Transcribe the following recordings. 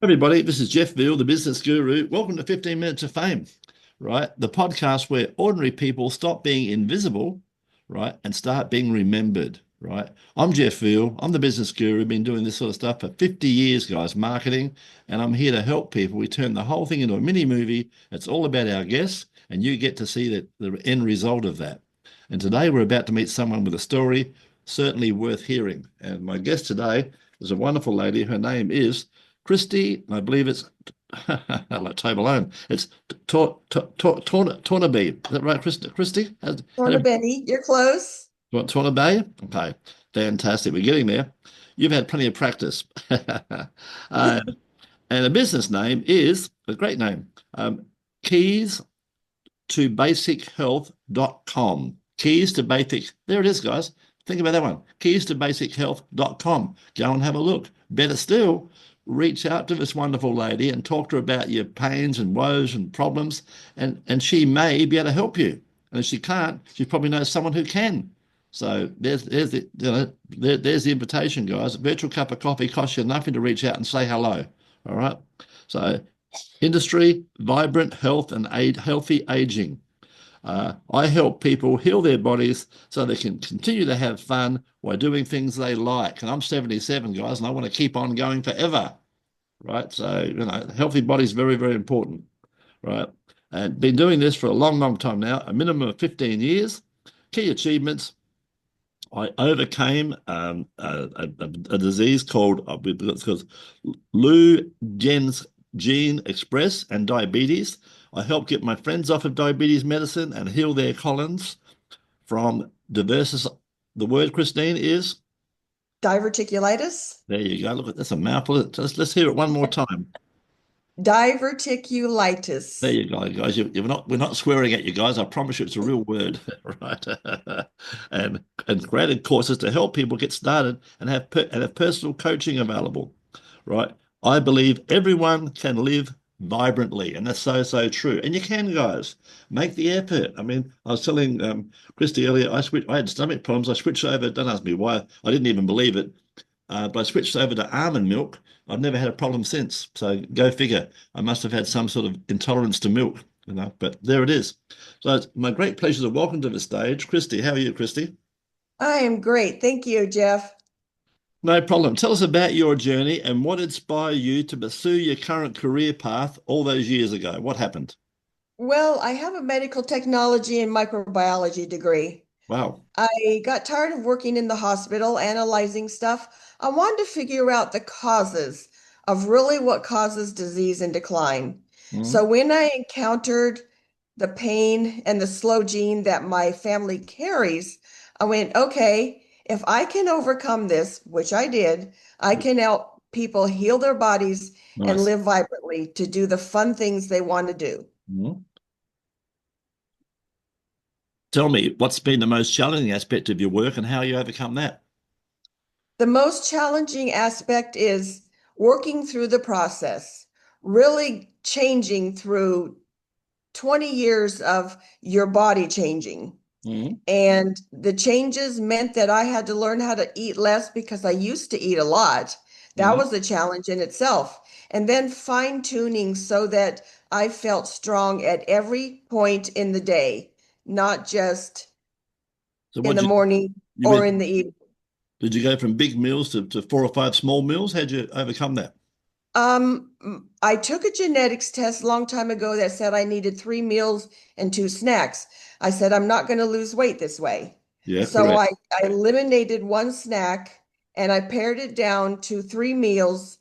Everybody, this is Jeff Veal, the business guru. Welcome to 15 Minutes of Fame, right? The podcast where ordinary people stop being invisible, right, and start being remembered, right? I'm Jeff Veal. I'm the business guru. Been doing this sort of stuff for 50 years, guys, marketing, and I'm here to help people. We turn the whole thing into a mini movie. It's all about our guests, and you get to see the end result of that. And today we're about to meet someone with a story certainly worth hearing. And my guest today is a wonderful lady. Her name is Christy, I believe it's like Toblerone. Malone. It's Tornaby. Is that right, Christy? Benny, you're close. Tornaby? Okay, fantastic. We're getting there. You've had plenty of practice. And the business name is a great name. Keys to basichealth.com. Keys to basic. There it is, guys. Think about that one. Keys to basichealth.com. Go and have a look. Better still, reach out to this wonderful lady and talk to her about your pains and woes and problems, and she may be able to help you. And if she can't, she probably knows someone who can. So there's the invitation, guys. A virtual cup of coffee costs you nothing to reach out and say hello. All right. So industry, vibrant health and healthy aging. I help people heal their bodies so they can continue to have fun while doing things they like. And I'm 77, guys, and I want to keep on going forever, right? So, healthy body is very, very important, right? And been doing this for a long, long time now, a minimum of 15 years. Key achievements. I overcame a disease called because Lou Jen's Gene Express and diabetes. I helped get my friends off of diabetes medicine and heal their colons from diverse. The word, Christine, is Diverticulitis. there you go. Look at that's a mouthful. Let's hear it one more time. There Diverticulitis. you go, guys. We're not swearing at you guys. I promise you, it's a real word, right? And created courses to help people get started and have personal coaching available, right? I believe everyone can live vibrantly, and that's so true. And you can, guys, make the effort. I mean, I was telling Christy earlier, I had stomach problems. I switched over. Don't ask me why. I didn't even believe it. But I switched over to almond milk. I've never had a problem since. So go figure. I must have had some sort of intolerance to milk, but there it is. So it's my great pleasure to welcome to the stage, Christy. How are you, Christy? I am great. Thank you, Jeff. No problem. Tell us about your journey and what inspired you to pursue your current career path all those years ago. What happened? Well, I have a medical technology and microbiology degree. Wow. I got tired of working in the hospital analyzing stuff. I wanted to figure out the causes of really what causes disease and decline. Mm, So when I encountered the pain and the slow gene that my family carries, I went, okay, if I can overcome this, which I did, I can help people heal their bodies and nice. live vibrantly to do the fun things they want to do. Mm. Tell me, what's been the most challenging aspect of your work and how you overcome that? The most challenging aspect is working through the process, really changing through 20 years of your body changing. Mm, And the changes meant that I had to learn how to eat less because I used to eat a lot. That yeah. was a challenge in itself. And then fine tuning so that I felt strong at every point in the day, not just So in what the morning you or mean? in the evening. Did you go from big meals to four or five small meals? How'd you overcome that? I took a genetics test a long time ago that said I needed 3 meals and 2 snacks. I said, I'm not going to lose weight this way. Yeah, So correct. I eliminated one snack and I pared it down to 3 meals,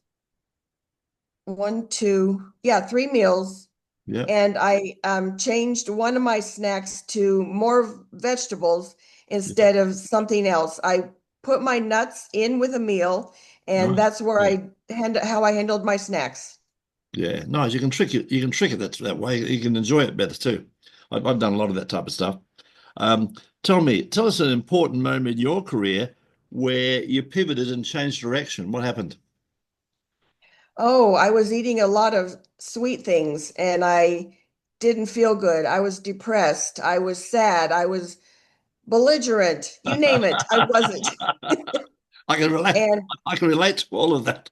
one, two, yeah, 3 meals. Yeah. And I changed one of my snacks to more vegetables Yeah. instead of something else. I put my nuts in with a meal, and Nice. that's where Yeah. how I handled my snacks. Yeah. Nice. You can trick it. You can trick it that way. You can enjoy it better too. I've done a lot of that type of stuff. Um, tell us an important moment in your career where you pivoted and changed direction. What happened? Oh, I was eating a lot of sweet things and I didn't feel good. I was depressed. I was sad. I was belligerent. You name it. I wasn't. I can relate. And I can relate to all of that.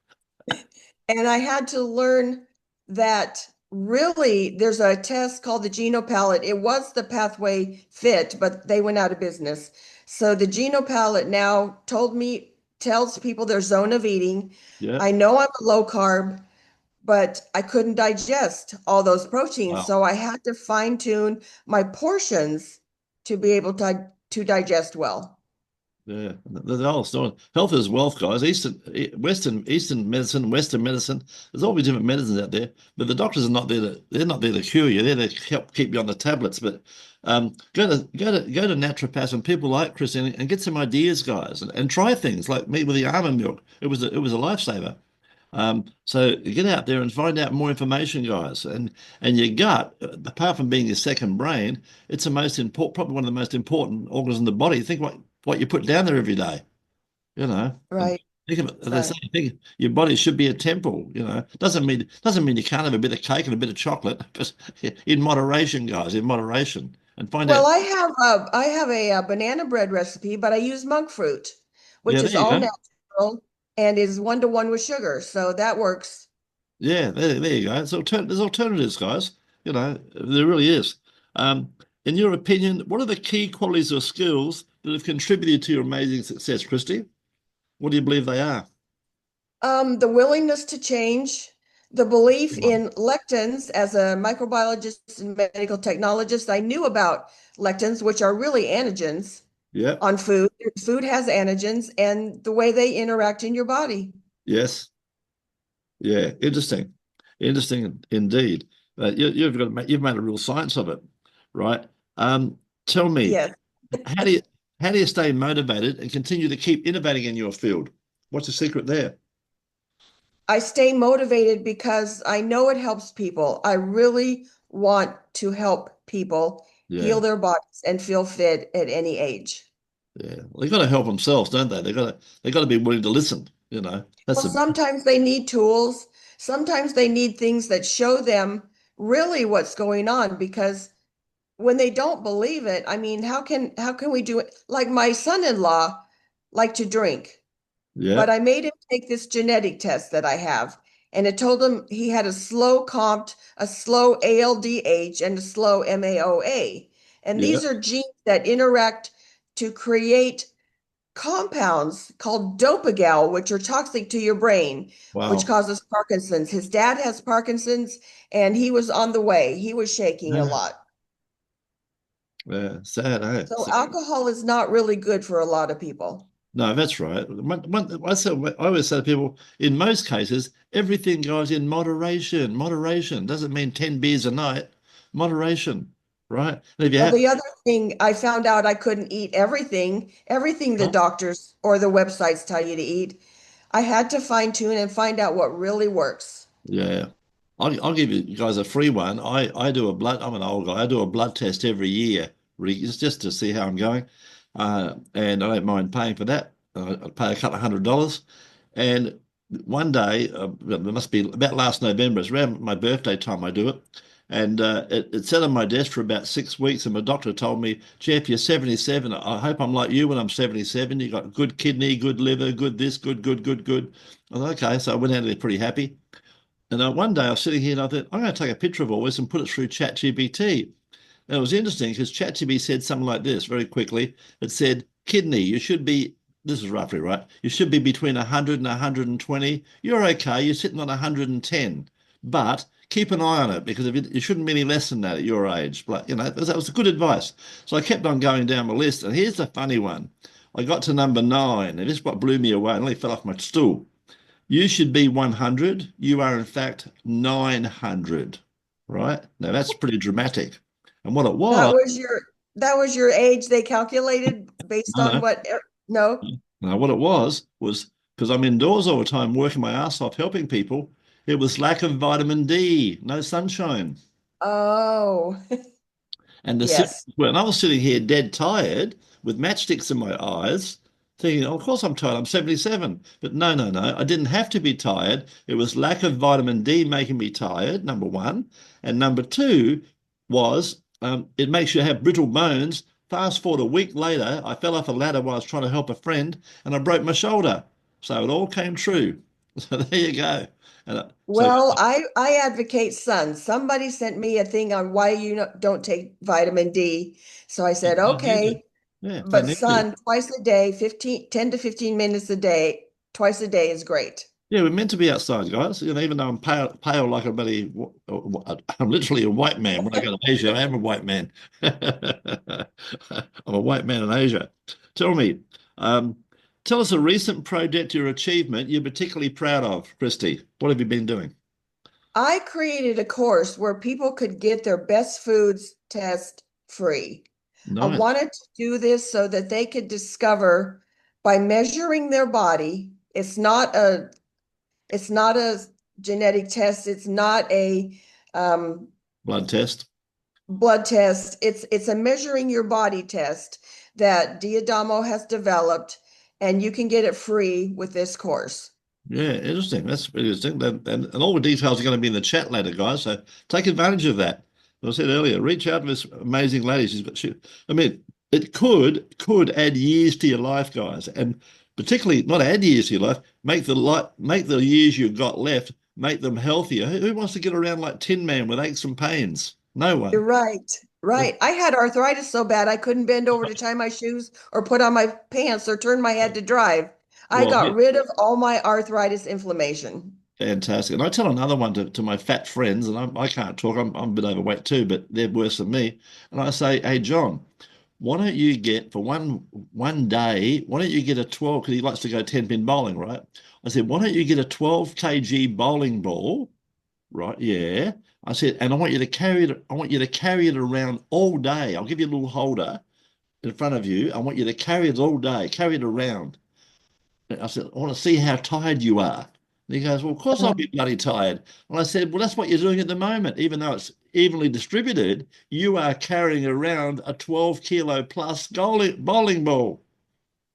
And I had to learn that really there's a test called the Genopalette. It was the Pathway Fit, but they went out of business. So the Genopalette now tells people their zone of eating. Yeah. I know I'm a low carb, but I couldn't digest all those proteins. Wow. So I had to fine tune my portions to be able to digest well. Yeah, the whole story. Health is wealth, guys. Eastern medicine, Western medicine. There's all these different medicines out there, but the doctors are not there they're not there to cure you. They're there to help keep you on the tablets. But go to naturopaths and people like Christine and get some ideas, guys, and try things like me with the almond milk. It was a lifesaver. So get out there and find out more information, guys. And your gut, apart from being your second brain, it's the most important, probably one of the most important organs in the body. Think what you put down there every day, you know. And Right, think of it. They right. say think your body should be a temple, you know. Doesn't mean you can't have a bit of cake and a bit of chocolate, but in moderation, guys, in moderation. And find out. Well, I have a banana bread recipe, but I use monk fruit, Yeah, which there is you all go. natural and is 1-to-1 with sugar. So that works. Yeah, there you go. There's alternatives, guys. You know, there really is. Um, in your opinion, what are the key qualities or skills that have contributed to your amazing success, Christy? What do you believe they are? The willingness to change, the belief Good one. in lectins as a microbiologist and medical technologist. I knew about lectins, which are really antigens Yeah. on food. Food has antigens and the way they interact in your body. Yes. Yeah. Interesting. Interesting indeed. You've made a real science of it, right? Tell me, Yes. how do you how do you stay motivated and continue to keep innovating in your field? What's the secret there? I stay motivated because I know it helps people. I really want to help people Yeah. heal their bodies and feel fit at any age. Yeah, well, they've got to help themselves, don't they? They got to be willing to listen. You know, that's Well, the sometimes they need tools. Sometimes they need things that show them really what's going on because when they don't believe it, I mean, how can we do it? Like my son-in-law liked to drink. yeah, But I made him take this genetic test that I have, and it told him he had a slow COMT, a slow ALDH, and a slow MAOA. And yeah. these are genes that interact to create compounds called dopagal, which are toxic to your brain, which Wow. causes Parkinson's. His dad has Parkinson's, and he was on the way. He was shaking a Yeah, lot. yeah. Sad, eh? So Sad. alcohol is not really good for a lot of people. No, that's right. I always say to people, in most cases, everything goes in moderation. Moderation doesn't mean 10 beers a night. Moderation, right? And if you Well, have, the other thing I found out I couldn't eat everything the huh? doctors or the websites tell you to eat. I had to fine tune and find out what really works. Yeah. I'll give you guys a free one. I'm an old guy. I do a blood test every year, just to see how I'm going. And I don't mind paying for that. I pay a couple of $100. And one day, it must be about last November, it's around my birthday time I do it. And it sat on my desk for about 6 weeks. And my doctor told me, Jeff, you're 77. I hope I'm like you when I'm 77. You got good kidney, good liver, good this, good, good, good, good. I thought, okay. So I went out of there pretty happy. And one day I was sitting here and I thought, I'm going to take a picture of all this and put it through ChatGPT. And it was interesting because ChatGPT said something like this very quickly. It said, kidney, you should be, this is roughly right, you should be between 100 and 120. You're okay, you're sitting on 110. But keep an eye on it because you shouldn't be any less than that at your age. But, that was good advice. So I kept on going down my list. And here's the funny one. I got to number 9, and this is what blew me away. I nearly fell off my stool. You should be 100. You are, in fact, 900, right? Now, that's pretty dramatic. And what it That was, was your age they calculated based no, on no, what no. no, what it was because I'm indoors all the time working my ass off helping people. It was lack of vitamin D, no sunshine. Oh, And yes. when I was sitting here dead tired with matchsticks in my eyes, thinking, oh, of course I'm tired, I'm 77. But no, no, no, I didn't have to be tired. It was lack of vitamin D making me tired, number one. And number two was it makes you have brittle bones. Fast forward a week later, I fell off a ladder while I was trying to help a friend and I broke my shoulder. So it all came true. So there you go. And so Well, I advocate sun. Somebody sent me a thing on why you don't take vitamin D. So I they said, don't need to. okay, Yeah, they but need to. sun twice a day, 10 to 15 minutes a day, twice a day is great. Yeah, we're meant to be outside, guys. Even though I'm pale like a bloody, I'm literally a white man. When I go to Asia, I am a white man. I'm a white man in Asia. Tell me, um, tell us a recent project or achievement you're particularly proud of, Christy. What have you been doing? I created a course where people could get their best foods test free. I Nice. wanted to do this so that they could discover by measuring their body. It's not a genetic test. It's not a um, Blood test. blood test. It's a measuring your body test that Diadamo has developed, and you can get it free with this course. Yeah, interesting. That's pretty interesting. And all the details are going to be in the chat later, guys. So take advantage of that. As I said earlier, reach out to this amazing lady. I mean, it could add years to your life, guys, and particularly not add years to your life, make the years you've got left, make them healthier. Who wants to get around like Tin Man with aches and pains? No You're one. right. Right. I had arthritis so bad I couldn't bend over to tie my shoes or put on my pants or turn my head to drive. I Well, got rid of all my arthritis inflammation. fantastic. And I tell another one to my fat friends, and I can't talk, I'm a bit overweight too, but they're worse than me. And I say, hey, John, why don't you get for one day, why don't you get a 12, because he likes to go 10 pin bowling, right? I said, why don't you get a 12 kg bowling ball, right? Yeah. I said, and I want you to carry it around all day. I'll give you a little holder in front of you. I want you to carry it all day, carry it around. I said, I want to see how tired you are. And he goes, well, of course I'll be bloody tired. And I said, well, that's what you're doing at the moment. Even though it's evenly distributed, you are carrying around a 12 kilo plus bowling ball.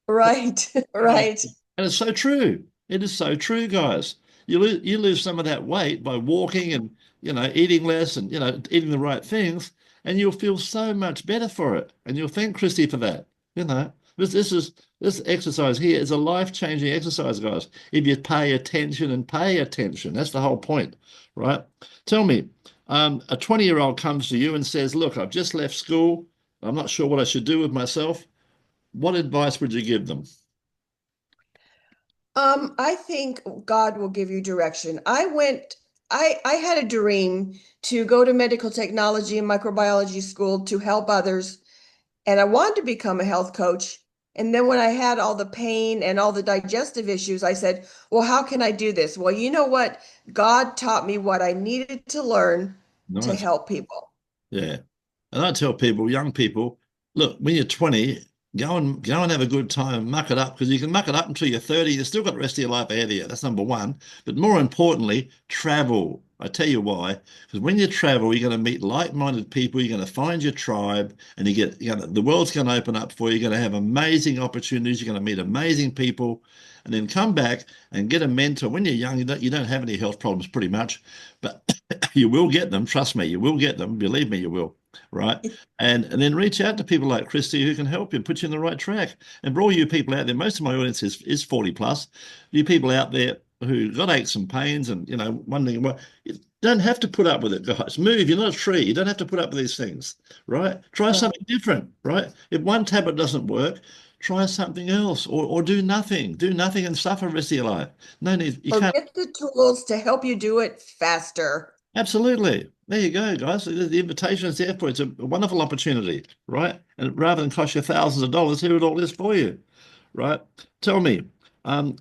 Right. Right. And it's so true. It is so true, guys. You lose some of that weight by walking and, eating less and, eating the right things, and you'll feel so much better for it. And you'll thank Christy for that. You know, this exercise here is a life-changing exercise, guys. If you pay attention and pay attention, that's the whole point, right? Tell me, a 20-year-old comes to you and says, look, I've just left school. I'm not sure what I should do with myself. What advice would you give them? I think God will give you direction. I had a dream to go to medical technology and microbiology school to help others, and I wanted to become a health coach. And then when I had all the pain and all the digestive issues, I said, well, how can I do this? Well, you know what? God taught me what I needed to learn to Nice. help people. Yeah. And I tell people, young people, look, when you're 20, go and have a good time, muck it up, because you can muck it up until you're 30. You've still got the rest of your life ahead of you. That's number one. But more importantly, travel. I tell you why. Because when you travel, you're going to meet like-minded people. You're going to find your tribe, and the world's going to open up for you. You're going to have amazing opportunities. You're going to meet amazing people, and then come back and get a mentor. When you're young, you don't have any health problems pretty much, but you will get them. Trust me, you will get them. Believe me, you will. Right. And then reach out to people like Christy who can help you and put you in the right track. And for all you people out there, most of my audience is 40 plus. You people out there who got aches and pains and wondering what you don't have to put up with it, guys. Move. You're not a tree. You don't have to put up with these things. Right. Try something different. Right. If one tablet doesn't work, try something else or do nothing. Do nothing and suffer the rest of your life. No need. You Or can't. get the tools to help you do it faster. Absolutely. There you go, guys. The invitation is there for you. It's a wonderful opportunity, right? And rather than cost you thousands of dollars, here it all is for you, right? Tell me, um,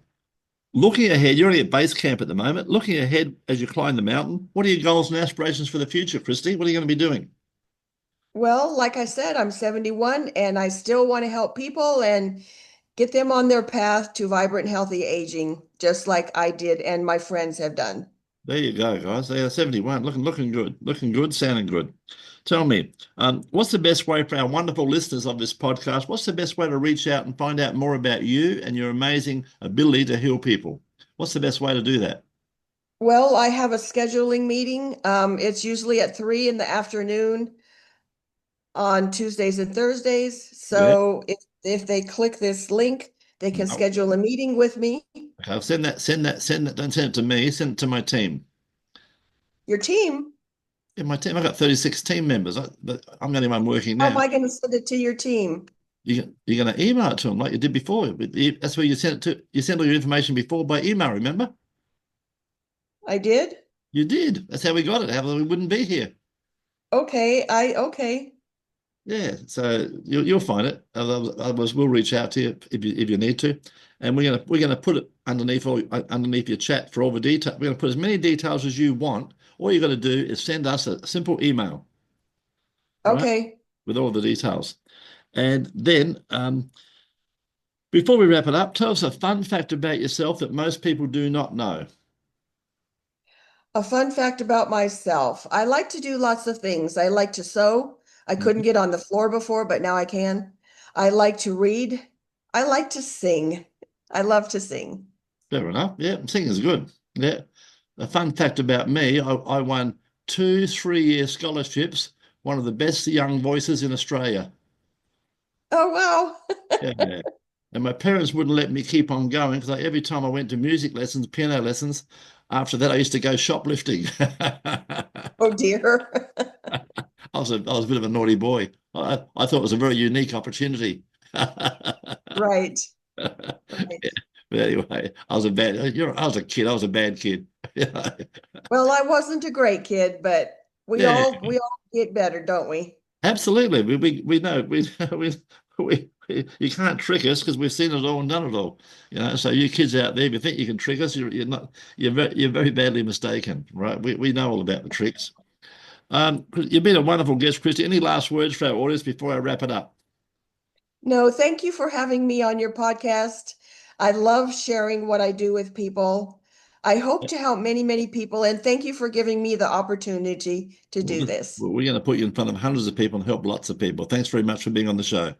looking ahead, you're only at base camp at the moment. Looking ahead as you climb the mountain, what are your goals and aspirations for the future, Christy? What are you going to be doing? Well, like I said, I'm 71 and I still want to help people and get them on their path to vibrant, healthy aging, just like I did and my friends have done. There you go, guys. They are 71, looking good, sounding good. Tell me, what's the best way for our wonderful listeners of this podcast? What's the best way to reach out and find out more about you and your amazing ability to heal people? What's the best way to do that? Well, I have a scheduling meeting. It's usually at 3 in the afternoon on Tuesdays and Thursdays. Yeah. So if they click this link, they can No. schedule a meeting with me. Okay, I'll send that. Don't send it to me. Send it to my team. Your team? In my team, I've got 36 team members. But I'm the only one working How am now. I going to send it to your team? You're going to email it to them like you did before. That's where you sent it to. You sent all your information before by email, remember? I did? You did. That's how we got it. Otherwise we wouldn't be here. Okay, okay. Yeah, so you'll find it. Otherwise, we'll reach out to you if you need to, and we're gonna put it underneath your chat for all the detail. We're gonna put as many details as you want. All you got to do is send us a simple email, right, Okay. with all the details, and then before we wrap it up, tell us a fun fact about yourself that most people do not know. A fun fact about myself. I like to do lots of things. I like to sew. I couldn't get on the floor before, but now I can. I like to read. I like to sing. I love to sing. Fair enough. Yeah, singing is good. Yeah. A fun fact about me, I won 2 3-year scholarships, one of the best young voices in Australia. Oh, wow. Yeah. And my parents wouldn't let me keep on going because every time I went to music lessons, piano lessons, after that I used to go shoplifting. Oh, dear. I was a bit of a naughty boy. I thought it was a very unique opportunity. Right. Yeah. But anyway, I was a kid. I was a bad kid. Well, I wasn't a great kid, but Yeah, we all get better, don't we? absolutely. We know you can't trick us because we've seen it all and done it all. So you kids out there, if you think you can trick us, you're not. You're very badly mistaken, right? We know all about the tricks. You've been a wonderful guest, Christy. Any last words for our audience before I wrap it up? No, thank you for having me on your podcast. I love sharing what I do with people. I hope to help many, many people, and thank you for giving me the opportunity to do this. We're going to put you in front of hundreds of people and help lots of people. Thanks very much for being on the show.